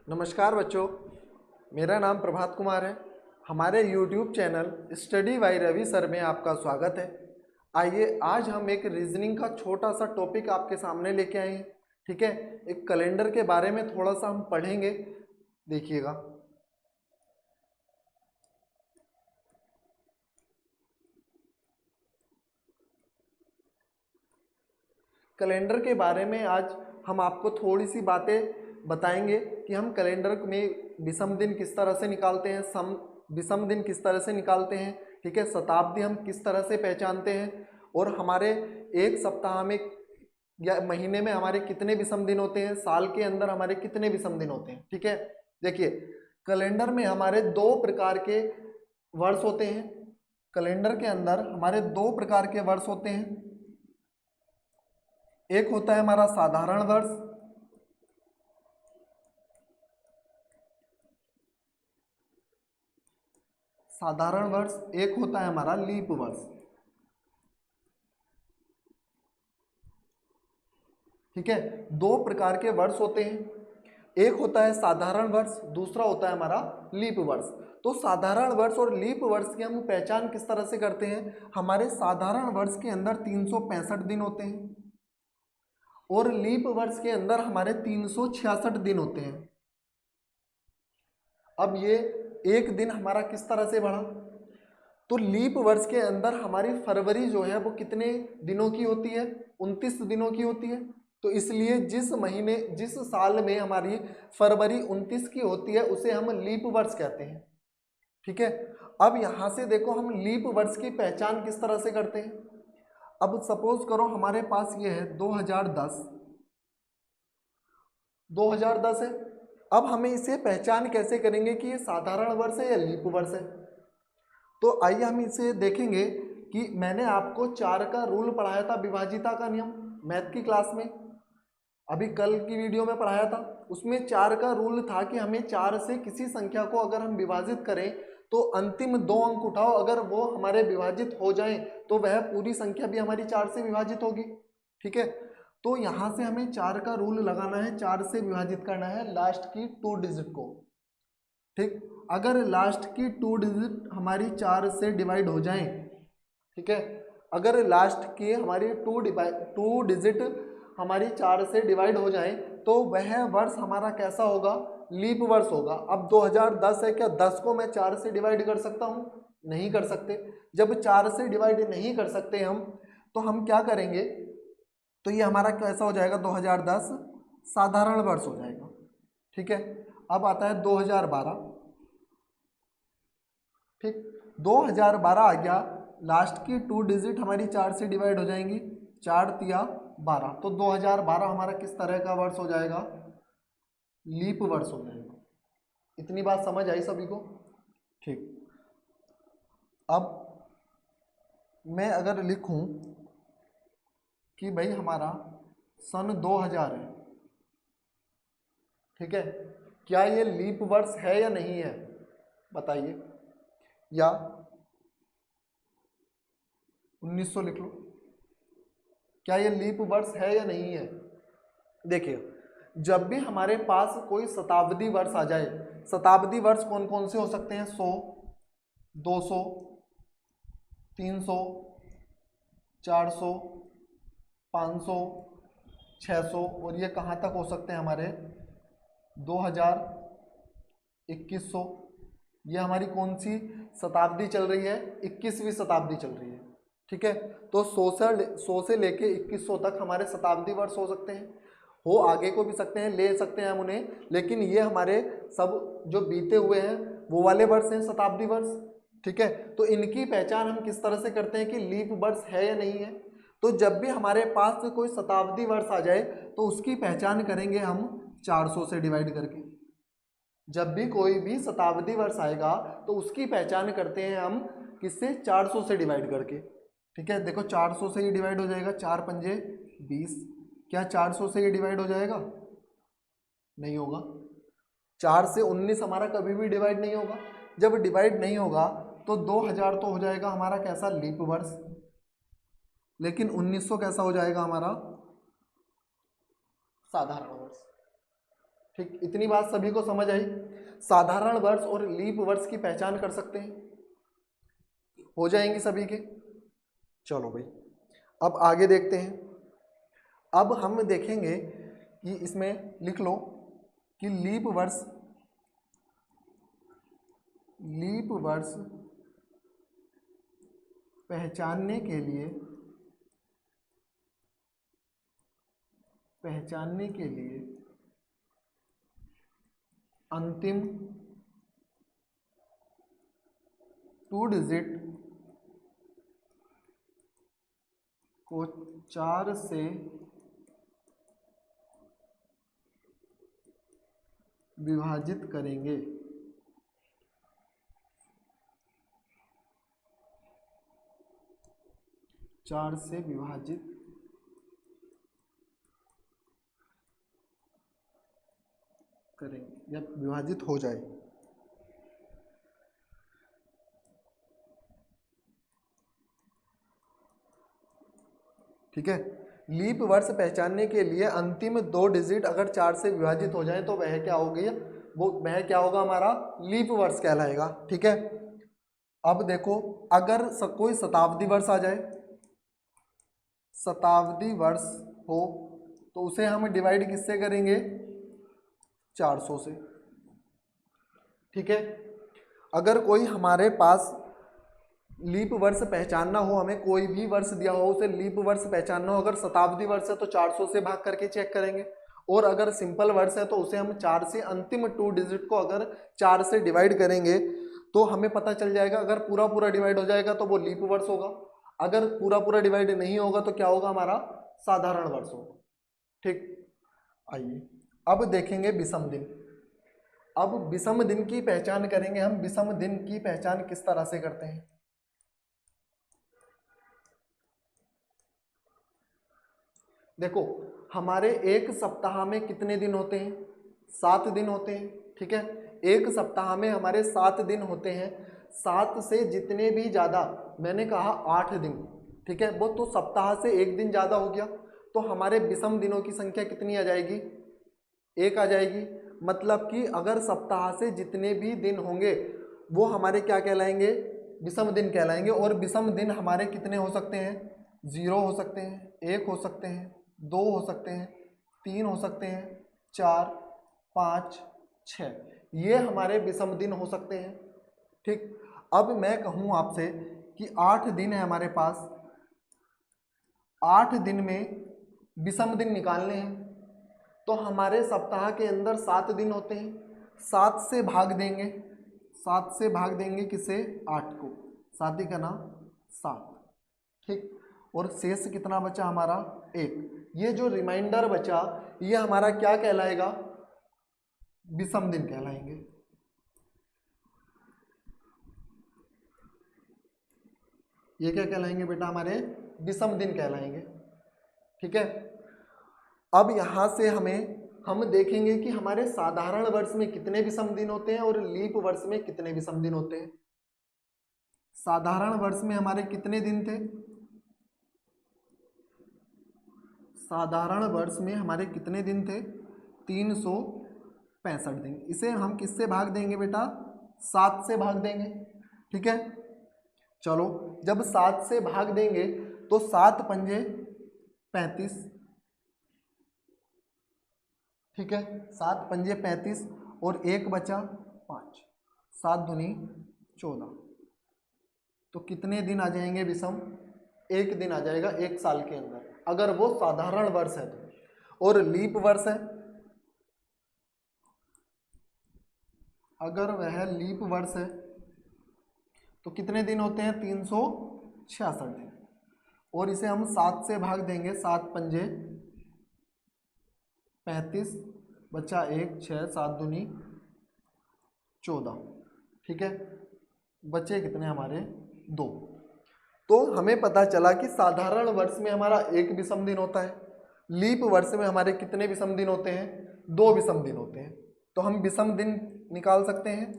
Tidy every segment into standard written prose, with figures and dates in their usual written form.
नमस्कार बच्चों, मेरा नाम प्रभात कुमार है। हमारे YouTube channel study by Ravi sir में आपका स्वागत है। आइए आज हम एक रीजनिंग का छोटा सा टॉपिक आपके सामने लेके आए हैं। ठीक है, एक कैलेंडर के बारे में थोड़ा सा हम पढ़ेंगे, देखिएगा। कैलेंडर के बारे में आज हम आपको थोड़ी सी बातें बताएंगे कि हम कैलेंडर में विषम दिन किस तरह से निकालते हैं, सम विषम दिन किस तरह से निकालते हैं। ठीक है, शताब्दी हम किस तरह से पहचानते हैं और हमारे एक सप्ताह में या महीने में हमारे कितने विषम दिन होते हैं, साल के अंदर हमारे कितने विषम दिन होते हैं। ठीक है, देखिए कैलेंडर में हमारे दो प्रकार के वर्ष होते हैं। कैलेंडर के अंदर हमारे दो प्रकार के वर्ष होते हैं। एक होता है हमारा साधारण वर्ष, एक होता है हमारा लीप वर्ष। ठीक है, दो प्रकार के वर्ष होते हैं, एक होता है साधारण वर्ष, दूसरा होता है हमारा लीप वर्ष। तो साधारण वर्ष और लीप वर्ष की हम पहचान किस तरह से करते हैं। हमारे साधारण वर्ष के अंदर 365 दिन होते हैं और लीप वर्ष के अंदर हमारे 366 दिन होते हैं। अब ये एक दिन हमारा किस तरह से बढ़ा, तो लीप वर्ष के अंदर हमारी फरवरी जो है वो कितने दिनों की होती है, 29 दिनों की होती है। तो इसलिए जिस साल में हमारी फरवरी 29 की होती है उसे हम लीप वर्ष कहते हैं। ठीक है, अब यहाँ से देखो हम लीप वर्ष की पहचान किस तरह से करते हैं। अब सपोज करो हमारे पास ये है 2010 है। अब हमें इसे पहचान कैसे करेंगे कि ये साधारण वर्ष है या लीप वर्ष है। तो आइए हम इसे देखेंगे कि मैंने आपको 4 का रूल पढ़ाया था, विभाजिता का नियम, मैथ की क्लास में, अभी कल की वीडियो में पढ़ाया था। उसमें 4 का रूल था कि हमें 4 से किसी संख्या को अगर हम विभाजित करें तो अंतिम 2 अंक उठाओ, अगर वो हमारे विभाजित हो जाएं तो वह पूरी संख्या भी हमारी 4 से विभाजित होगी। ठीक है, तो यहाँ से हमें 4 का रूल लगाना है, 4 से विभाजित करना है लास्ट की 2 डिजिट को। ठीक, अगर लास्ट की 2 डिजिट हमारी 4 से डिवाइड हो जाएं, ठीक है, अगर लास्ट की हमारी 2 डिजिट हमारी 4 से डिवाइड हो जाएं तो वह वर्ष हमारा कैसा होगा, लीप वर्ष होगा। अब 2010 है, क्या 10 को मैं 4 से डिवाइड कर सकता हूँ? नहीं कर सकते। जब 4 से डिवाइड नहीं कर सकते हम, तो हम क्या करेंगे, तो ये हमारा कैसा हो जाएगा, 2010 साधारण वर्ष हो जाएगा। ठीक है, अब आता है 2012। ठीक, 2012 आ गया, लास्ट की 2 डिजिट हमारी 4 से डिवाइड हो जाएंगी, 4 तिया 12, तो 2012 हमारा किस तरह का वर्ष हो जाएगा, लीप वर्ष हो जाएगा। इतनी बात समझ आई सभी को? ठीक, अब मैं अगर लिखूं कि भाई हमारा सन 2000 है, ठीक है, क्या ये लीप वर्ष है या नहीं है, बताइए, या 1900 लिख लो, क्या ये लीप वर्ष है या नहीं है। देखिए, जब भी हमारे पास कोई शताब्दी वर्ष आ जाए, शताब्दी वर्ष कौन कौन से हो सकते हैं, 100, 200, 300, 400, 500, 600, और ये कहाँ तक हो सकते हैं हमारे 2000, 2100। ये हमारी कौन सी शताब्दी चल रही है, 21वीं शताब्दी चल रही है। ठीक है, तो 100 से लेके 2100 तक हमारे शताब्दी वर्ष हो सकते हैं, हो आगे को भी सकते हैं, ले सकते हैं हम उन्हें, लेकिन ये हमारे सब जो बीते हुए हैं वो वाले वर्ष हैं, शताब्दी वर्ष। ठीक है, तो इनकी पहचान हम किस तरह से करते हैं कि लीप वर्ष है या नहीं है। तो जब भी हमारे पास कोई शताब्दी वर्ष आ जाए तो उसकी पहचान करेंगे हम 400 से डिवाइड करके। जब भी कोई भी शताब्दी वर्ष आएगा तो उसकी पहचान करते हैं हम किससे, 400 से डिवाइड करके। ठीक है, देखो 400 से ये डिवाइड हो जाएगा, 4 पंजे 20, क्या 400 से ये डिवाइड हो जाएगा, नहीं होगा। 4 से 19 हमारा कभी भी डिवाइड नहीं होगा। जब डिवाइड नहीं होगा तो 2000 तो हो जाएगा हमारा कैसा, लीप वर्ष, लेकिन 1900 कैसा हो जाएगा हमारा, साधारण वर्ष। ठीक, इतनी बात सभी को समझ आई। साधारण वर्ष और लीप वर्ष की पहचान कर सकते हैं, हो जाएंगी सभी के। चलो भाई, अब आगे देखते हैं। अब हम देखेंगे कि इसमें लिख लो कि लीप वर्ष पहचानने के लिए अंतिम 2 डिजिट को 4 से विभाजित करेंगे। चार से विभाजित करेंगे या विभाजित हो जाए। ठीक है, लीप वर्ष पहचानने के लिए अंतिम 2 डिजिट अगर 4 से विभाजित हो जाए तो वह क्या होगी, वह क्या होगा, हमारा लीप वर्ष कहलाएगा। ठीक है, अब देखो, अगर कोई शताब्दी वर्ष आ जाए, शताब्दी वर्ष हो तो उसे हम डिवाइड किससे करेंगे, 400 से। ठीक है, अगर कोई हमारे पास लीप वर्ष पहचानना हो, हमें कोई भी वर्ष दिया हो उसे लीप वर्ष पहचानना हो, अगर शताब्दी वर्ष है तो 400 से भाग करके चेक करेंगे, और अगर सिंपल वर्ष है तो उसे हम 4 से अंतिम 2 डिजिट को अगर 4 से डिवाइड करेंगे तो हमें पता चल जाएगा। अगर पूरा पूरा डिवाइड हो जाएगा तो वो लीप वर्ष होगा, अगर पूरा पूरा डिवाइड नहीं होगा तो क्या होगा, हमारा साधारण वर्ष होगा। ठीक, आइए अब देखेंगे विषम दिन। अब विषम दिन की पहचान करेंगे हम। विषम दिन की पहचान किस तरह से करते हैं, देखो, हमारे एक सप्ताह में कितने दिन होते हैं, 7 दिन होते हैं। ठीक है, एक सप्ताह में हमारे 7 दिन होते हैं। 7 से जितने भी ज़्यादा, मैंने कहा 8 दिन, ठीक है, वो तो सप्ताह से एक दिन ज़्यादा हो गया, तो हमारे विषम दिनों की संख्या कितनी आ जाएगी, 1 आ जाएगी। मतलब कि अगर सप्ताह से जितने भी दिन होंगे वो हमारे क्या कहलाएंगे, विषम दिन कहलाएंगे। और विषम दिन हमारे कितने हो सकते हैं, 0 हो सकते हैं, 1 हो सकते हैं, 2 हो सकते हैं, 3 हो सकते हैं, 4, 5, 6, ये हमारे विषम दिन हो सकते हैं। ठीक, अब मैं कहूँ आपसे कि 8 दिन है हमारे पास, 8 दिन में विषम दिन निकालने हैं, तो हमारे सप्ताह के अंदर 7 दिन होते हैं, 7 से भाग देंगे, 7 से भाग देंगे किसे, 8 को, 7 ही का ना 7। ठीक, और शेष कितना बचा हमारा, 1। ये जो रिमाइंडर बचा ये हमारा क्या कहलाएगा, विषम दिन कहलाएंगे। ये क्या कहलाएंगे बेटा, हमारे विषम दिन कहलाएंगे। ठीक है, अब यहाँ से हम देखेंगे कि हमारे साधारण वर्ष में कितने विषम दिन होते हैं और लीप वर्ष में कितने विषम दिन होते हैं। साधारण वर्ष में हमारे कितने दिन थे, साधारण वर्ष में हमारे कितने दिन थे, 365 दिन। इसे हम किससे भाग देंगे बेटा, 7 से भाग देंगे। ठीक है, चलो, जब 7 से भाग देंगे तो 7 पंजे 35, ठीक है, 7 पंजे 35 और 1 बचा 5, 7 दूनी 14, तो कितने दिन आ जाएंगे विषम, 1 दिन आ जाएगा 1 साल के अंदर, अगर वो साधारण वर्ष है तो। और लीप वर्ष है, अगर वह लीप वर्ष है तो कितने दिन होते हैं, 366 दिन, और इसे हम 7 से भाग देंगे, 7 पंजे 35 बचा 1, 6, 7 दूनी 14, ठीक है, बचे कितने हमारे, 2। तो हमें पता चला कि साधारण वर्ष में हमारा 1 विषम दिन होता है, लीप वर्ष में हमारे कितने विषम दिन होते हैं, 2 विषम दिन होते हैं। तो हम विषम दिन निकाल सकते हैं।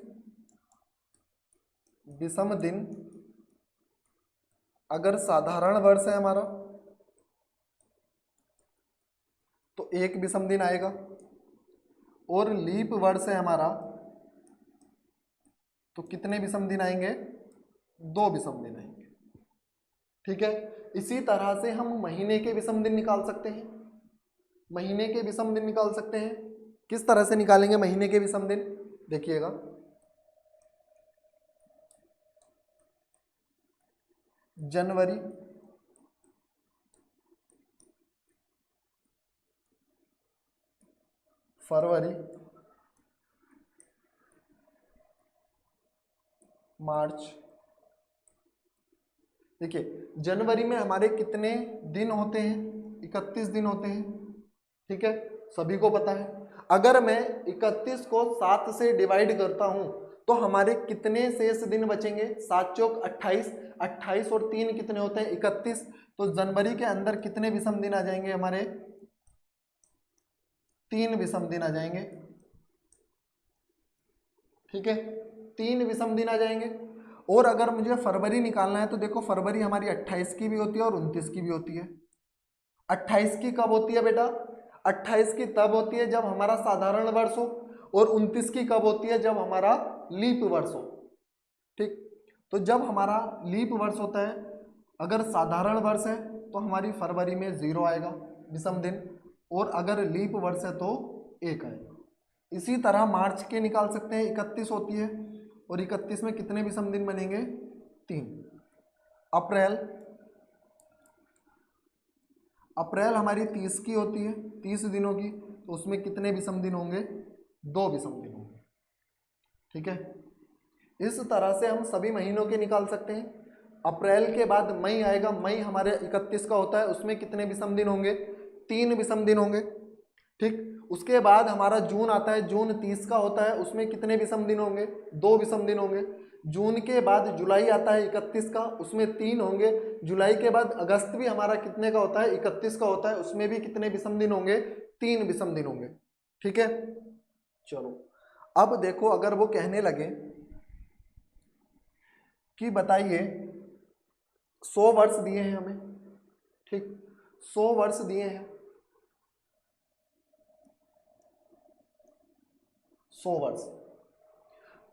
विषम दिन अगर साधारण वर्ष है हमारा तो 1 विषम दिन आएगा, और लीप वर्ष है हमारा, तो कितने विषम दिन आएंगे? 2 विषम दिन आएंगे। ठीक है, इसी तरह से हम महीने के विषम दिन निकाल सकते हैं। महीने के विषम दिन निकाल सकते हैं। किस तरह से निकालेंगे महीने के विषम दिन? देखिएगा, जनवरी, फरवरी, मार्च। देखिए जनवरी में हमारे कितने दिन होते हैं? 31 दिन होते हैं। ठीक है, सभी को पता है। अगर मैं 31 को 7 से डिवाइड करता हूं तो हमारे कितने शेष दिन बचेंगे? 7 चौक 28, 28 और 3 कितने होते हैं? 31। तो जनवरी के अंदर कितने विषम दिन आ जाएंगे हमारे? 3 विषम दिन आ जाएंगे। ठीक है, 3 विषम दिन आ जाएंगे। और अगर मुझे फरवरी निकालना है तो देखो फरवरी हमारी 28 की भी होती है और 29 की भी होती है। 28 की कब होती है बेटा? 28 की तब होती है जब हमारा साधारण वर्ष हो, और 29 की कब होती है? जब हमारा लीप वर्ष हो। ठीक, तो जब हमारा लीप वर्ष होता है, अगर साधारण वर्ष है तो हमारी फरवरी में 0 आएगा विषम दिन, और अगर लीप वर्ष है तो 1 आएगा। इसी तरह मार्च के निकाल सकते हैं, 31 होती है और 31 में कितने विषम दिन बनेंगे? 3। अप्रैल, अप्रैल हमारी 30 की होती है, 30 दिनों की, तो उसमें कितने विषम दिन होंगे? 2 विषम दिन होंगे। ठीक है, इस तरह से हम सभी महीनों के निकाल सकते हैं। अप्रैल के बाद मई आएगा, मई हमारे 31 का होता है, उसमें कितने विषम दिन होंगे? 3 विषम दिन होंगे। ठीक, उसके बाद हमारा जून आता है, जून 30 का होता है, उसमें कितने विषम दिन होंगे? 2 विषम दिन होंगे। जून के बाद जुलाई आता है 31 का, उसमें 3 होंगे। जुलाई के बाद अगस्त भी हमारा कितने का होता है? 31 का होता है, उसमें भी कितने विषम दिन होंगे? 3 विषम दिन होंगे। ठीक है, चलो अब देखो, अगर वो कहने लगे कि बताइए 100 वर्ष दिए हैं हमें, ठीक, 100 वर्ष दिए हैं, 100 वर्ष,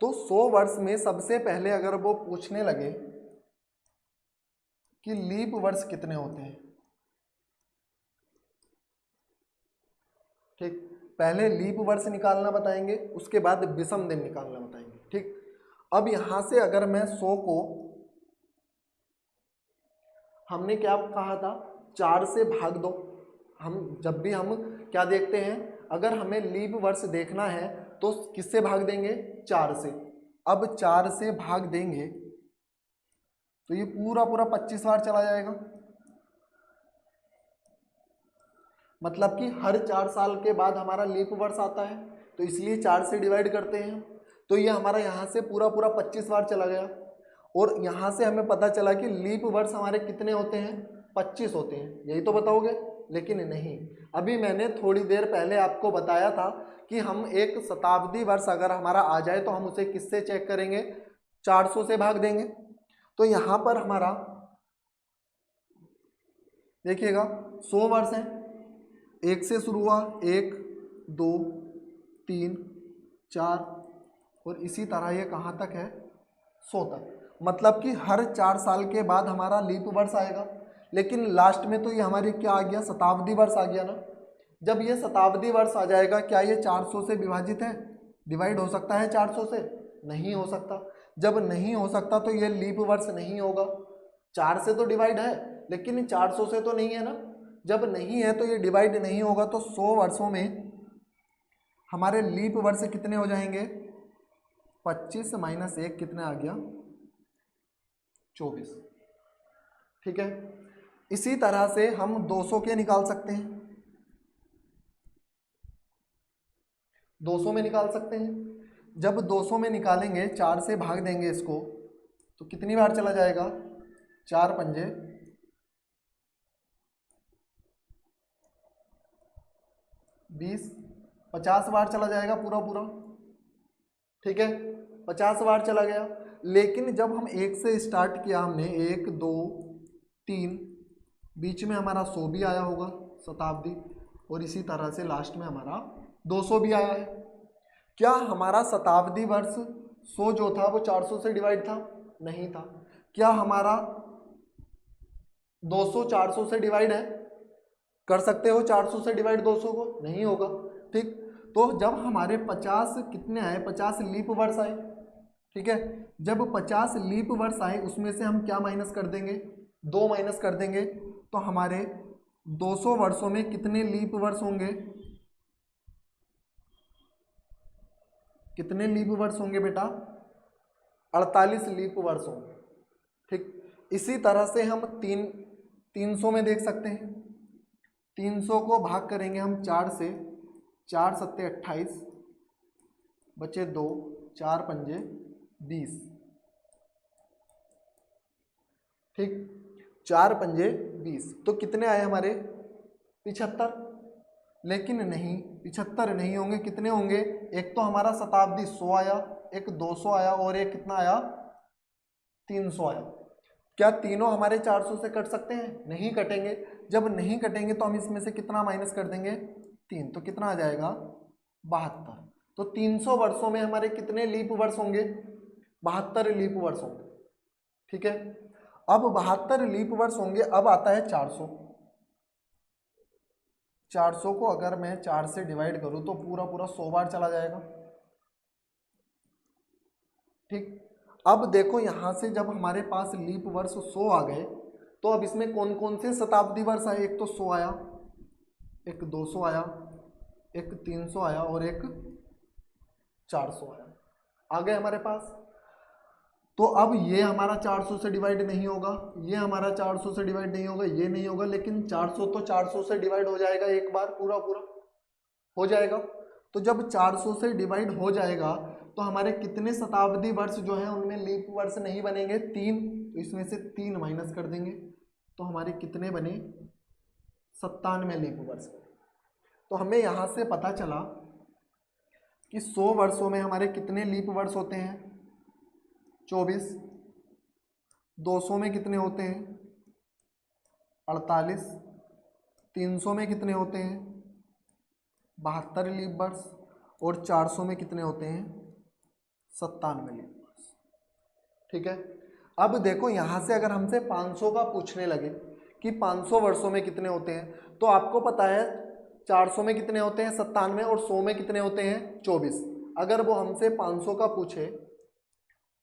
तो 100 वर्ष में सबसे पहले अगर वो पूछने लगे कि लीप वर्ष कितने होते हैं, ठीक, पहले लीप वर्ष निकालना बताएंगे, उसके बाद विषम दिन निकालना बताएंगे। ठीक, अब यहां से अगर मैं 100 को, हमने क्या कहा था? 4 से भाग दो। हम जब भी हम क्या देखते हैं, अगर हमें लीप वर्ष देखना है तो किससे भाग देंगे? 4 से। अब 4 से भाग देंगे तो ये पूरा पूरा 25 बार चला जाएगा, मतलब कि हर 4 साल के बाद हमारा लीप वर्ष आता है, तो इसलिए 4 से डिवाइड करते हैं। तो ये हमारा यहाँ से पूरा पूरा 25 बार चला गया, और यहाँ से हमें पता चला कि लीप वर्ष हमारे कितने होते हैं? 25 होते हैं। यही तो बताओगे, लेकिन नहीं, अभी मैंने थोड़ी देर पहले आपको बताया था कि हम एक शताब्दी वर्ष अगर हमारा आ जाए तो हम उसे किससे चेक करेंगे? 400 से भाग देंगे। तो यहाँ पर हमारा देखिएगा 100 वर्ष है, 1 से शुरू हुआ, 1 2 3 4, और इसी तरह ये कहाँ तक है? 100 तक। मतलब कि हर 4 साल के बाद हमारा लीप वर्ष आएगा। लेकिन लास्ट में तो ये हमारी क्या आ गया? शताब्दी वर्ष आ गया ना। जब ये शताब्दी वर्ष आ जाएगा, क्या ये 400 से विभाजित है? डिवाइड हो सकता है 400 से? नहीं हो सकता। जब नहीं हो सकता तो ये लीप वर्ष नहीं होगा। 4 से तो डिवाइड है, लेकिन 400 से तो नहीं है ना। जब नहीं है तो ये डिवाइड नहीं होगा। तो 100 वर्षों में हमारे लीप वर्ष कितने हो जाएंगे? 25 माइनस 1 कितना आ गया? 24। ठीक है, इसी तरह से हम 200 के निकाल सकते हैं, 200 में निकाल सकते हैं। जब 200 में निकालेंगे, 4 से भाग देंगे इसको, तो कितनी बार चला जाएगा? 4 पंजे 20, 50 बार चला जाएगा पूरा पूरा। ठीक है, 50 बार चला गया। लेकिन जब हम 1 से स्टार्ट किया हमने, 1 2 3, बीच में हमारा 100 भी आया होगा शताब्दी, और इसी तरह से लास्ट में हमारा 200 भी आया है। क्या हमारा शताब्दी वर्ष 100 जो था वो 400 से डिवाइड था? नहीं था। क्या हमारा 200 400 से डिवाइड है? कर सकते हो 400 से डिवाइड 200 को? नहीं होगा। ठीक, तो जब हमारे 50 कितने आए, 50 लीप वर्ष आए, ठीक है, जब 50 लीप वर्ष आए उसमें से हम क्या माइनस कर देंगे, 2 माइनस कर देंगे, तो हमारे 200 वर्षों में कितने लीप वर्ष होंगे, कितने लीप वर्ष होंगे बेटा? 48 लीप वर्ष होंगे। ठीक, इसी तरह से हम 300 में देख सकते हैं। 300 को भाग करेंगे हम 4 से, 4 सत्ते 28, बचे 2, 4 पंजे 20। ठीक, 4 पंजे 20, तो कितने आए हमारे? 75। लेकिन नहीं, 75 नहीं होंगे, कितने होंगे? एक तो हमारा शताब्दी 100 आया, एक 200 आया, और एक कितना आया? 300 आया। क्या तीनों हमारे 400 से कट सकते हैं? नहीं कटेंगे। जब नहीं कटेंगे तो हम इसमें से कितना माइनस कर देंगे? 3, तो कितना आ जाएगा? 72। तो 300 वर्षों में हमारे कितने लीप वर्ष होंगे? 72 लीप वर्ष होंगे। ठीक है, अब 72 लीप वर्ष होंगे। अब आता है 400। 400 को अगर मैं 4 से डिवाइड करूं तो पूरा पूरा 100 बार चला जाएगा। ठीक, अब देखो यहां से जब हमारे पास लीप वर्ष 100 आ गए, तो अब इसमें कौन कौन से शताब्दी वर्ष आए? एक तो 100 आया, एक 200 आया, एक 300 आया, और एक 400 आया, आ गए हमारे पास। तो अब ये हमारा 400 से डिवाइड नहीं होगा, ये हमारा 400 से डिवाइड नहीं होगा, ये नहीं होगा, लेकिन 400 तो 400 से डिवाइड हो जाएगा एक बार, पूरा पूरा हो जाएगा। तो जब 400 से डिवाइड हो जाएगा तो हमारे कितने शताब्दी वर्ष जो है उनमें लीप वर्ष नहीं बनेंगे? 3, तो इसमें से 3 माइनस कर देंगे, तो हमारे कितने बने? 97 लीप वर्ष। तो हमें यहाँ से पता चला कि 100 वर्षों में हमारे कितने लीप वर्ष होते हैं? 24। 200 में कितने होते हैं? 48। 300 में कितने होते हैं? 72 लीप वर्ष। और 400 में कितने होते हैं? 97 लीप वर्ष। ठीक है, अब देखो यहाँ से अगर हमसे 500 का पूछने लगे कि 500 वर्षों में कितने होते हैं, तो आपको पता है 400 में कितने होते हैं? 97, और 100 में कितने होते हैं? 24। अगर वो हमसे 500 का पूछे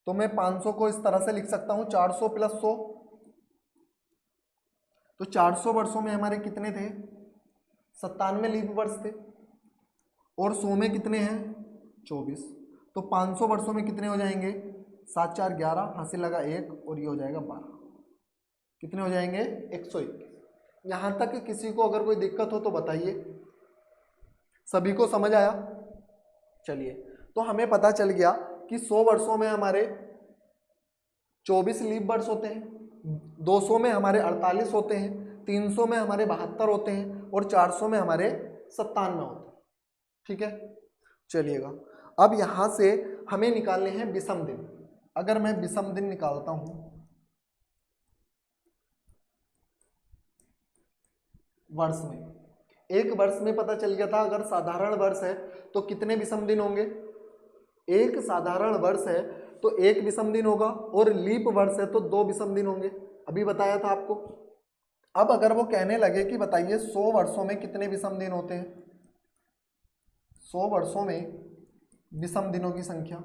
तो मैं 500 को इस तरह से लिख सकता हूं, 400 प्लस 100। तो 400 वर्षों में हमारे कितने थे? 97 लीप वर्ष थे। और 100 में कितने हैं? 24। तो 500 वर्षों में कितने हो जाएंगे? 7 4 11, हासिल लगा 1, और ये हो जाएगा 12। कितने हो जाएंगे? 121। यहाँ तक किसी को अगर कोई दिक्कत हो तो बताइए। सभी को समझ आया? चलिए, तो हमें पता चल गया कि 100 वर्षों में हमारे 24 लीप वर्ष होते हैं, 200 में हमारे 48 होते हैं, 300 में हमारे 72 होते हैं, और 400 में हमारे 97 होते हैं। ठीक है, चलिएगा, अब यहाँ से हमें निकालने हैं विषम दिन। अगर मैं विषम दिन निकालता हूँ, वर्ष में, एक वर्ष में पता चल गया था अगर साधारण वर्ष है तो कितने विषम दिन होंगे? एक साधारण वर्ष है तो एक विषम दिन होगा, और लीप वर्ष है तो 2 विषम दिन होंगे, अभी बताया था आपको। अब अगर वो कहने लगे कि बताइए 100 वर्षों में कितने विषम दिन होते हैं? 100 वर्षों में विषम दिनों की संख्या,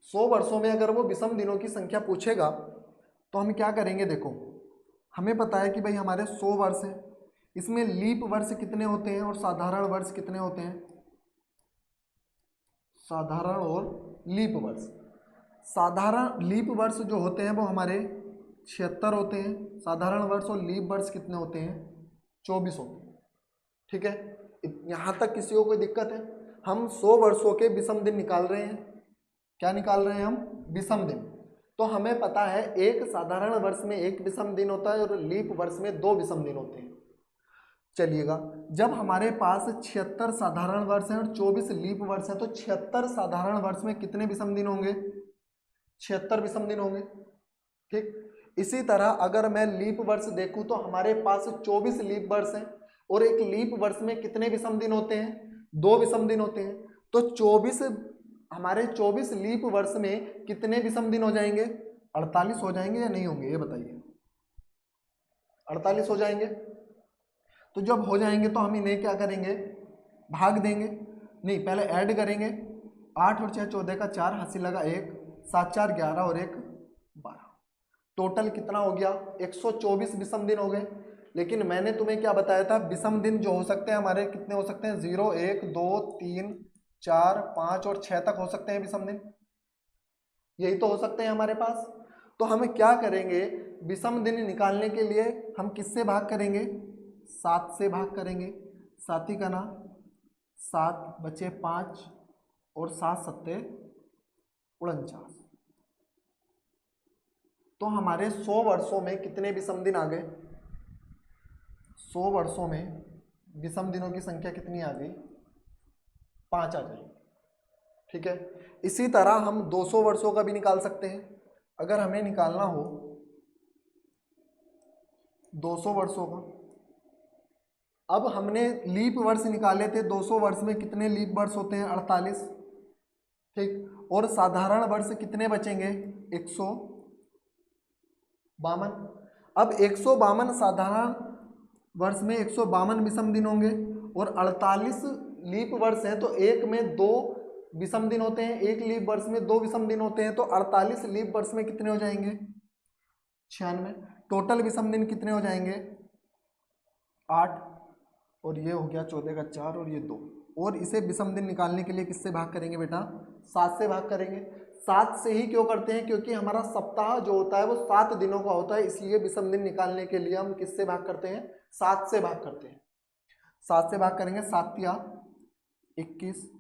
100 वर्षों में अगर वो विषम दिनों की संख्या पूछेगा तो हम क्या करेंगे? देखो, हमें पता है कि भाई हमारे 100 वर्ष है, इसमें लीप वर्ष कितने होते हैं और साधारण वर्ष कितने होते हैं? साधारण और लीप वर्ष। साधारण लीप वर्ष जो होते हैं वो हमारे 76 होते हैं, साधारण वर्ष और लीप वर्ष कितने होते हैं? 24 होते हैं। ठीक है, यहाँ तक किसी को कोई दिक्कत है? हम 100 वर्षों के विषम दिन निकाल रहे हैं। क्या निकाल रहे हैं हम? विषम दिन। तो हमें पता है एक साधारण वर्ष में एक विषम दिन होता है और लीप वर्ष में 2 विषम दिन होते हैं। चलिएगा, जब हमारे पास 76 साधारण वर्ष है और 24 लीप वर्ष है तो 76 साधारण वर्ष में कितने विषम दिन होंगे? 76 विषम दिन होंगे। ठीक, इसी तरह अगर मैं लीप वर्ष देखूं तो हमारे पास 24 लीप वर्ष हैं, और एक लीप वर्ष में कितने विषम दिन होते हैं? 2 विषम दिन होते हैं। तो 24 हमारे 24 लीप वर्ष में कितने विषम दिन हो जाएंगे? 48 हो जाएंगे या नहीं होंगे, ये बताइए। 48 हो जाएंगे। तो जब हो जाएंगे तो हम इन्हें क्या करेंगे? भाग देंगे, नहीं पहले ऐड करेंगे। 8 और 6 14 का 4, हासिल लगा 1, 7 4 11 और 1 12। टोटल कितना हो गया? 124 विषम दिन हो गए। लेकिन मैंने तुम्हें क्या बताया था? विषम दिन जो हो सकते हैं हमारे कितने हो सकते हैं? 0 1 2 3 4 5 और 6 तक हो सकते हैं विषम दिन। यही तो हो सकते हैं हमारे पास। तो हमें क्या करेंगे? विषम दिन निकालने के लिए हम किससे भाग करेंगे? 7 से भाग करेंगे। 7 ही का ना 7 बचे 5 और 7 सत्ते 49। तो हमारे 100 वर्षों में कितने विषम दिन आ गए? 100 वर्षों में विषम दिनों की संख्या कितनी आ गई? 5 आ जाएगी। ठीक है। इसी तरह हम 200 वर्षों का भी निकाल सकते हैं। अगर हमें निकालना हो 200 वर्षों का, अब हमने लीप वर्ष निकाले थे। 200 वर्ष में कितने लीप वर्ष होते हैं? 48। ठीक। और साधारण वर्ष कितने बचेंगे? 152। अब 152 साधारण वर्ष में 152 विषम दिन होंगे और 48 लीप वर्ष है तो एक में 2 विषम दिन होते हैं, एक लीप वर्ष में 2 विषम दिन होते हैं। तो 48 लीप वर्ष में कितने हो जाएंगे? 96। टोटल विषम दिन कितने हो जाएंगे? 8 और ये हो गया 14 का 4 और ये 2। और इसे विषम दिन निकालने के लिए किससे भाग करेंगे बेटा? 7 से भाग करेंगे। 7 से ही क्यों करते हैं? क्योंकि हमारा सप्ताह जो होता है वो 7 दिनों का होता है, इसलिए विषम दिन निकालने के लिए हम किससे भाग करते हैं? 7 से भाग करते हैं। 7 से भाग करेंगे। 7 या 21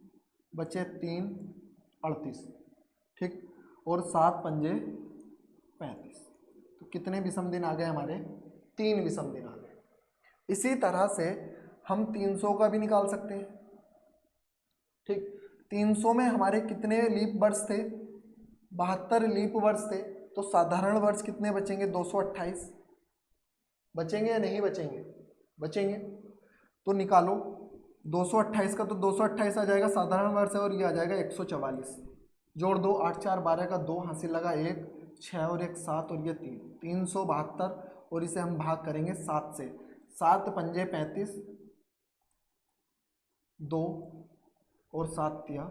बचे 3 38। ठीक। और 7 पंजे 35। तो कितने विषम दिन आ गए हमारे? 3 विषम दिन आ गए। इसी तरह से हम 300 का भी निकाल सकते हैं। ठीक। 300 में हमारे कितने लीप वर्ष थे? 72 लीप वर्ष थे। तो साधारण वर्ष कितने बचेंगे? 228 बचेंगे या नहीं बचेंगे? बचेंगे। तो निकालो 228 का, तो 228 आ जाएगा साधारण वर्ष है और ये आ जाएगा 144। जोड़ दो, 8 4 12 का 2, हासिल लगा 1, 6 और 1 7 और ये 3, 372। और इसे हम भाग करेंगे 7 से। 7 पंजे 35, 2 और 7 तिया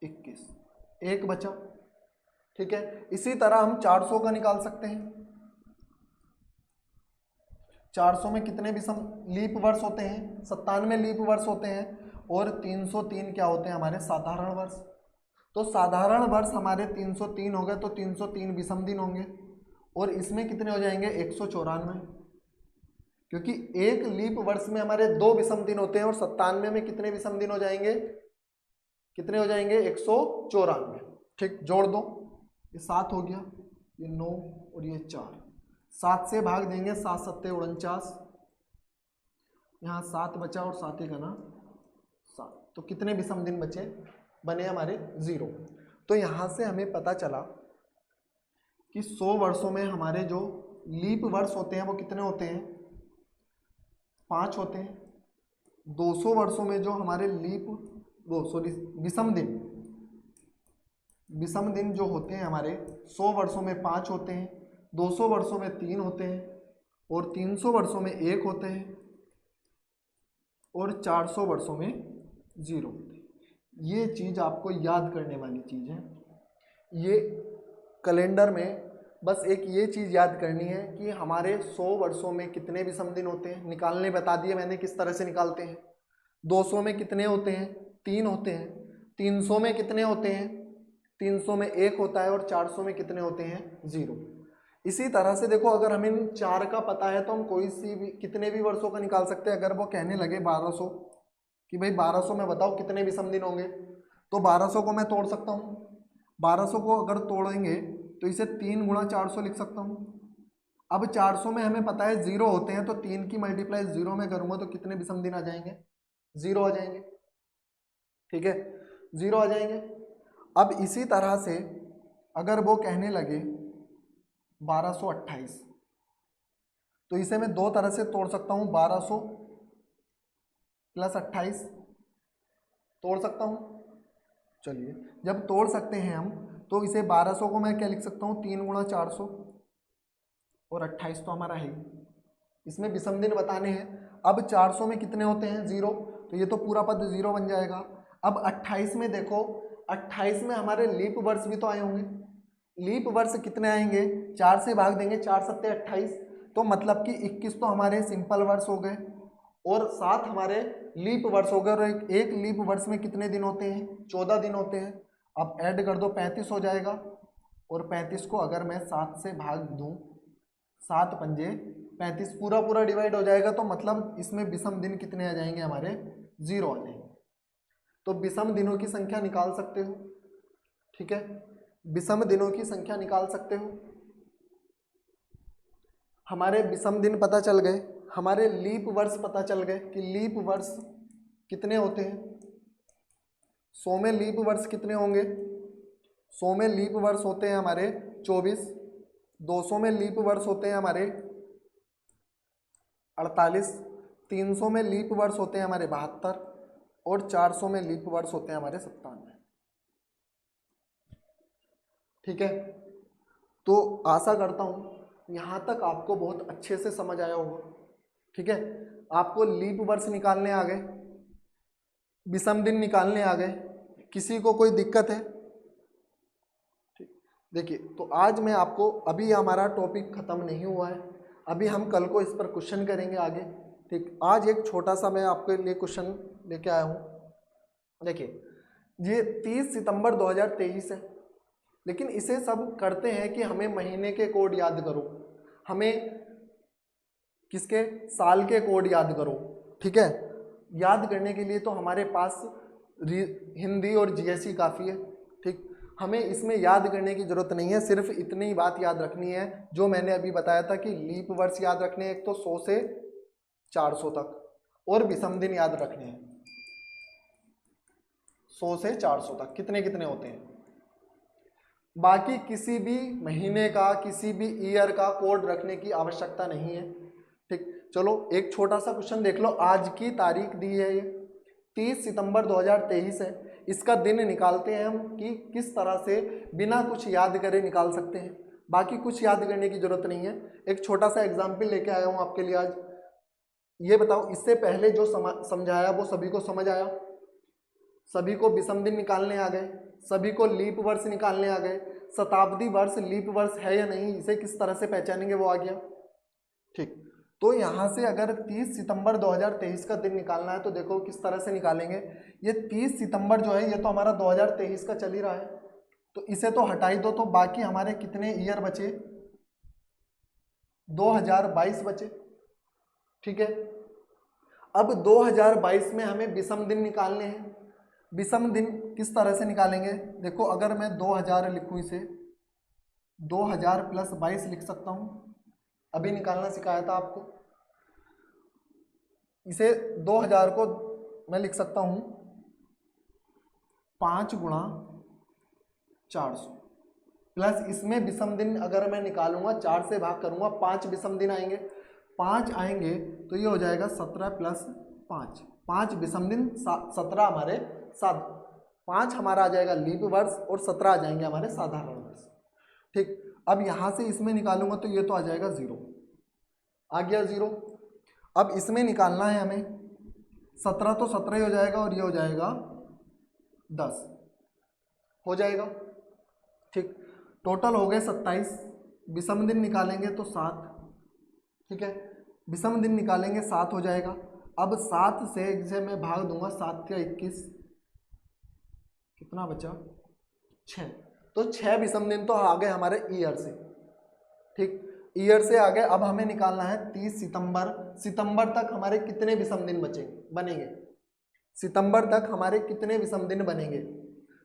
21, 1 बचा। ठीक है। इसी तरह हम 400 का निकाल सकते हैं। 400 में कितने विषम लीप वर्ष होते हैं? 97 लीप वर्ष होते हैं। और 303 क्या होते हैं हमारे? साधारण वर्ष। तो साधारण वर्ष हमारे 303 हो गए, तो 303 विषम दिन होंगे। और इसमें कितने हो जाएंगे? 194। क्योंकि एक लीप वर्ष में हमारे 2 विषम दिन होते हैं और 97 में कितने विषम दिन हो जाएंगे? कितने हो जाएंगे? 194। ठीक। जोड़ दो, ये 7 हो गया, ये 9 और ये 4। 7 से भाग देंगे, 7 7 49, यहाँ 7 बचा और 7 ही गना 7। तो कितने विषम दिन बचे? बने हमारे 0। तो यहाँ से हमें पता चला कि 100 वर्षों में हमारे जो लीप वर्ष होते हैं वो कितने होते हैं? 5 होते हैं। 200 वर्षों में जो हमारे विषम दिन जो होते हैं हमारे 100 वर्षों में 5 होते हैं, 200 वर्षों में 3 होते हैं और 300 वर्षों में 1 होते हैं और 400 वर्षों में 0 होते हैं। ये चीज़ आपको याद करने वाली चीज़ है। ये कैलेंडर में बस एक ये चीज़ याद करनी है कि हमारे 100 वर्षों में कितने विषम दिन होते हैं। निकालने बता दिए मैंने किस तरह से निकालते हैं। 200 में कितने होते हैं? 3 होते हैं। 300 में कितने होते हैं? 300 में 1 होता है और 400 में कितने होते हैं? 0। इसी तरह से देखो, अगर हमें 4 का पता है तो हम कोई सी भी कितने भी वर्षों का निकाल सकते हैं। अगर वो कहने लगे 1200 कि भाई 1200 में बताओ कितने विषम दिन होंगे, तो 1200 को मैं तोड़ सकता हूँ। 1200 को अगर तोड़ेंगे तो इसे 3 गुणा 400 लिख सकता हूँ। अब 400 में हमें पता है 0 होते हैं, तो 3 की मल्टीप्लाई 0 में करूँगा तो कितने विषम दिन आ जाएंगे? 0 आ जाएंगे। ठीक है, 0 आ जाएंगे। अब इसी तरह से अगर वो कहने लगे 1228, तो इसे मैं 2 तरह से तोड़ सकता हूँ। 1200 प्लस 28, तोड़ सकता हूँ। चलिए, जब तोड़ सकते हैं हम तो इसे 1200 को मैं क्या लिख सकता हूँ, 3 गुणा 400, और 28 तो हमारा है ही। इसमें विषम दिन बताने हैं। अब 400 में कितने होते हैं, 0, तो ये तो पूरा पद 0 बन जाएगा। अब 28 में देखो, 28 में हमारे लीप वर्ष भी तो आए होंगे। लीप वर्ष कितने आएंगे, 4 से भाग देंगे, 4 सत्ते 28, तो मतलब कि 21 तो हमारे सिंपल वर्ष हो गए और 7 हमारे लीप वर्ष हो गए। और एक लीप वर्ष में कितने दिन होते हैं, 14 दिन होते हैं। अब ऐड कर दो, 35 हो जाएगा, और 35 को अगर मैं 7 से भाग दूं, 7 पंजे 35, पूरा पूरा डिवाइड हो जाएगा, तो मतलब इसमें विषम दिन कितने आ जाएंगे हमारे, 0 आ जाएंगे। तो विषम दिनों की संख्या निकाल सकते हो, ठीक है, विषम दिनों की संख्या निकाल सकते हो। हमारे विषम दिन पता चल गए, हमारे लीप वर्ष पता चल गए कि लीप वर्ष कितने होते हैं। 100 में लीप वर्ष कितने होंगे, 100 में लीप वर्ष होते हैं हमारे 24, 200 में लीप वर्ष होते हैं हमारे 48, 300 में लीप वर्ष होते हैं हमारे 72, और 400 में लीप वर्ष होते हैं हमारे 97। ठीक है, तो आशा करता हूँ यहाँ तक आपको बहुत अच्छे से समझ आया होगा। ठीक है, आपको लीप वर्ष निकालने आ गए, विषम दिन निकालने आ गए, किसी को कोई दिक्कत है? ठीक, देखिए, तो आज मैं आपको, अभी हमारा टॉपिक खत्म नहीं हुआ है, अभी हम कल को इस पर क्वेश्चन करेंगे आगे। ठीक, आज एक छोटा सा मैं आपके लिए क्वेश्चन लेके आया हूँ। देखिए, ये 30 सितंबर 2023 है, लेकिन इसे सब करते हैं कि हमें महीने के कोड याद करो, हमें किसके, साल के कोड याद करो। ठीक है, याद करने के लिए तो हमारे पास हिंदी और जीएसई काफ़ी है। ठीक, हमें इसमें याद करने की ज़रूरत नहीं है, सिर्फ इतनी ही बात याद रखनी है जो मैंने अभी बताया था कि लीप वर्ष याद रखने हैं, एक तो 100 से 400 तक, और विषम दिन याद रखने हैं 100 से 400 तक कितने कितने होते हैं। बाकी किसी भी महीने का, किसी भी ईयर का कोड रखने की आवश्यकता नहीं है। ठीक, चलो एक छोटा सा क्वेश्चन देख लो। आज की तारीख दी है, ये 30 सितंबर 2023 है। इसका दिन निकालते हैं हम कि किस तरह से बिना कुछ याद करे निकाल सकते हैं। बाकी कुछ याद करने की जरूरत नहीं है। एक छोटा सा एग्जाम्पल लेके आया हूँ आपके लिए आज। ये बताओ, इससे पहले जो समझाया वो सभी को समझ आया? सभी को विषम दिन निकालने आ गए, सभी को लीप वर्ष निकालने आ गए, शताब्दी वर्ष लीप वर्ष है या नहीं, इसे किस तरह से पहचानेंगे वो आ गया। ठीक, तो यहाँ से अगर 30 सितंबर 2023 का दिन निकालना है तो देखो किस तरह से निकालेंगे। ये 30 सितंबर जो है ये तो हमारा 2023 का चल ही रहा है, तो इसे तो हटा ही दो, तो बाकी हमारे कितने ईयर बचे, 2022 बचे। ठीक है, अब 2022 में हमें विषम दिन निकालने हैं। विषम दिन किस तरह से निकालेंगे, देखो अगर मैं 2000 लिखूँ, इसे 2000 प्लस 22 लिख सकता हूँ, अभी निकालना सिखाया था आपको। इसे 2000 को मैं लिख सकता हूँ 5 गुणा 400, प्लस इसमें विषम दिन अगर मैं निकालूंगा, 4 से भाग करूंगा, 5 विषम दिन आएंगे, 5 आएंगे तो ये हो जाएगा 17 प्लस 5, 5 विषम दिन, 17 हमारे 5 हमारा आ जाएगा लीप वर्ष, और 17 आ जाएंगे हमारे साधारण वर्ष। ठीक, अब यहाँ से इसमें निकालूंगा तो ये तो आ जाएगा 0, आ गया 0। अब इसमें निकालना है हमें, 17 तो 17 ही हो जाएगा, और ये हो जाएगा 10 हो जाएगा। ठीक, टोटल हो गए 27। विषम दिन निकालेंगे तो 7। ठीक है, विषम दिन निकालेंगे 7 हो जाएगा। अब 7 से इसे मैं भाग दूंगा, 7 या 21, कितना बचा, 6, तो 6 विषम दिन तो आ गए हमारे ईयर से। ठीक, ईयर से आ गए। अब हमें निकालना है 30 सितंबर, सितंबर तक हमारे कितने विषम दिन बनेंगे, सितंबर तक हमारे कितने विषम दिन बनेंगे।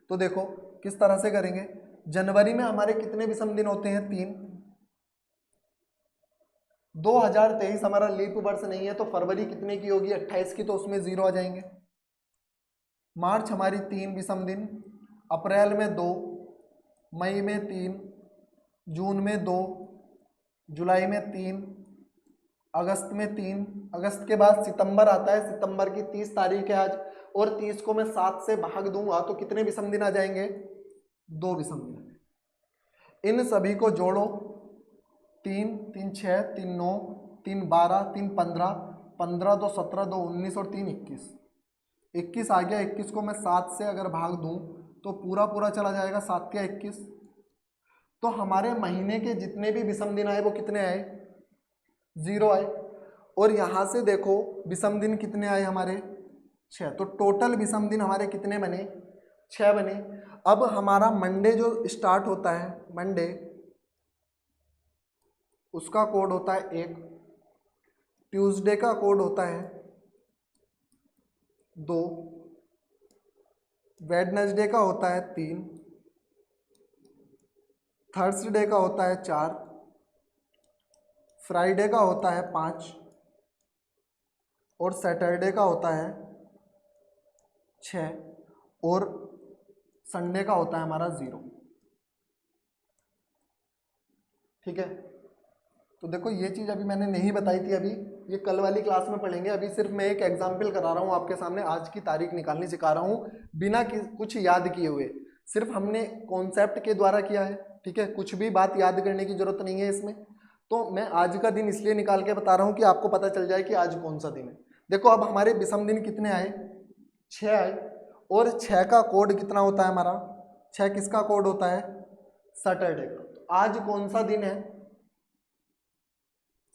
तो देखो किस तरह से करेंगे, जनवरी में हमारे कितने विषम दिन होते हैं, 3। 2023 हमारा लीप वर्ष नहीं है, तो फरवरी कितने की होगी, 28 की, तो उसमें 0 आ जाएंगे। मार्च हमारी 3 विषम दिन, अप्रैल में 2, मई में 3, जून में 2, जुलाई में 3, अगस्त में 3, अगस्त के बाद सितंबर आता है, सितंबर की 30 तारीख है आज, और 30 को मैं 7 से भाग दूंगा तो कितने विषम दिन आ जाएंगे? 2 विषम दिन। इन सभी को जोड़ो, 3 3 6 3 9 3 12 3 15, 15 2 17 2 19 और 3 21, 21 आ गया। 21 को मैं 7 से अगर भाग दूं तो पूरा पूरा चला जाएगा, 7 क्या 21। तो हमारे महीने के जितने भी विषम दिन आए वो कितने आए? 0 आए। और यहाँ से देखो विषम दिन कितने आए हमारे? 6। तो टोटल विषम दिन हमारे कितने बने? 6 बने। अब हमारा मंडे जो स्टार्ट होता है, मंडे, उसका कोड होता है 1, ट्यूसडे का कोड होता है 2, वेडनेसडे का होता है 3, थर्सडे का होता है 4, फ्राइडे का होता है 5 और सैटरडे का होता है 6 और संडे का होता है हमारा 0। ठीक है, तो देखो ये चीज़ अभी मैंने नहीं बताई थी, अभी ये कल वाली क्लास में पढ़ेंगे। अभी सिर्फ मैं एक एग्जाम्पल करा रहा हूँ आपके सामने, आज की तारीख निकालनी सिखा रहा हूँ बिना कुछ याद किए हुए, सिर्फ हमने कॉन्सेप्ट के द्वारा किया है। ठीक है, कुछ भी बात याद करने की जरूरत नहीं है इसमें। तो मैं आज का दिन इसलिए निकाल के बता रहा हूँ कि आपको पता चल जाए कि आज कौन सा दिन है। देखो अब हमारे विषम दिन कितने आए? 6 आए। और 6 का कोड कितना होता है हमारा? 6 किसका कोड होता है? सैटरडे का। तो आज कौन सा दिन है?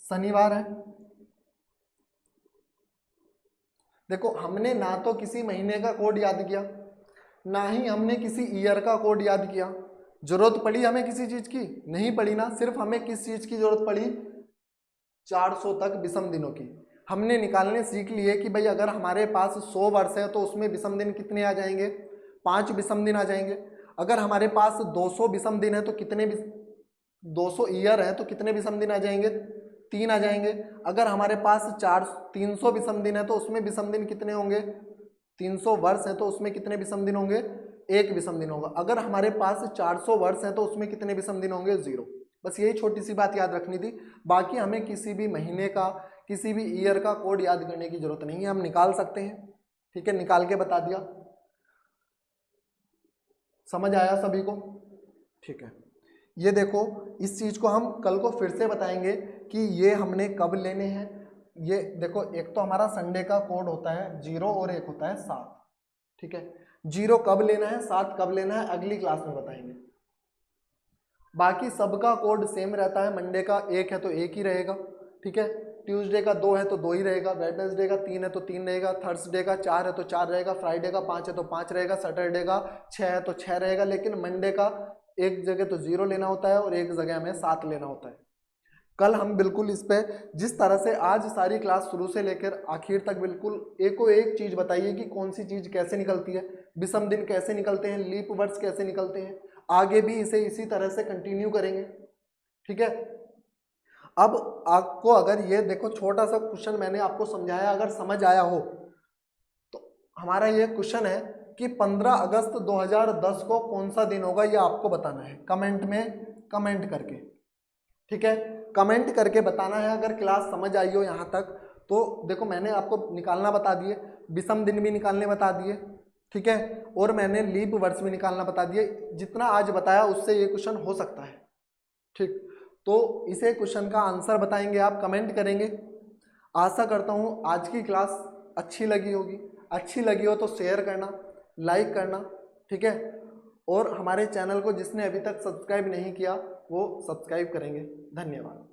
शनिवार है। देखो हमने ना तो किसी महीने का कोड याद किया, ना ही हमने किसी ईयर का कोड याद किया। जरूरत पड़ी हमें किसी चीज की? नहीं पड़ी ना। सिर्फ हमें किस चीज की जरूरत पड़ी? 400 तक विषम दिनों की। हमने निकालने सीख लिए कि भाई अगर हमारे पास 100 वर्ष है तो उसमें विषम दिन कितने आ जाएंगे? 5 विषम दिन आ जाएंगे। अगर हमारे पास 200 विषम दिन है तो कितने 200 ईयर है तो कितने विषम दिन आ जाएंगे? 3 आ जाएंगे। अगर हमारे पास 300 विषम दिन है तो उसमें विषम दिन कितने होंगे? 300 वर्ष है तो उसमें कितने विषम दिन होंगे? 1 विषम दिन होगा। अगर हमारे पास 400 वर्ष है तो उसमें कितने विषम दिन होंगे? 0। बस यही छोटी सी बात याद रखनी थी। बाकी हमें किसी भी महीने का, किसी भी ईयर का कोड याद करने की जरूरत नहीं है, हम निकाल सकते हैं। ठीक है, निकाल के बता दिया। समझ आया सभी को? ठीक है, ये देखो इस चीज को हम कल को फिर से बताएंगे कि ये हमने कब लेने हैं। ये देखो एक तो हमारा संडे का कोड होता है 0 और एक होता है 7। ठीक है, 0 कब लेना है, 7 कब लेना है, अगली क्लास में बताएंगे। बाकी सबका कोड सेम रहता है। मंडे का 1 है तो 1 ही रहेगा। ठीक है, ट्यूसडे का 2 है तो 2 ही रहेगा, वेडनेसडे का 3 है तो 3 रहेगा, थर्सडे का 4 है तो 4 रहेगा, फ्राइडे का 5 है तो 5 रहेगा, सैटरडे का 6 है तो 6 रहेगा। लेकिन मंडे का एक जगह तो 0 लेना होता है और एक जगह हमें 7 लेना होता है। कल हम बिल्कुल इस पे जिस तरह से आज सारी क्लास शुरू से लेकर आखिर तक बिल्कुल एको एक चीज बताइए कि कौन सी चीज कैसे निकलती है, विषम दिन कैसे निकलते हैं, लीप वर्ष कैसे निकलते हैं। आगे भी इसे इसी तरह से कंटिन्यू करेंगे। ठीक है, अब आपको अगर ये देखो छोटा सा क्वेश्चन मैंने आपको समझाया, अगर समझ आया हो तो हमारा ये क्वेश्चन है कि 15 अगस्त 2010 को कौन सा दिन होगा, ये आपको बताना है कमेंट में, कमेंट करके। ठीक है, कमेंट करके बताना है। अगर क्लास समझ आई हो यहाँ तक तो देखो मैंने आपको निकालना बता दिए, विषम दिन भी निकालने बता दिए। ठीक है, और मैंने लीप वर्ष भी निकालना बता दिए। जितना आज बताया उससे ये क्वेश्चन हो सकता है। ठीक, तो इसे क्वेश्चन का आंसर बताएंगे आप, कमेंट करेंगे। आशा करता हूँ आज की क्लास अच्छी लगी होगी। अच्छी लगी हो तो शेयर करना, लाइक करना। ठीक है, और हमारे चैनल को जिसने अभी तक सब्सक्राइब नहीं किया वो सब्सक्राइब करेंगे। धन्यवाद।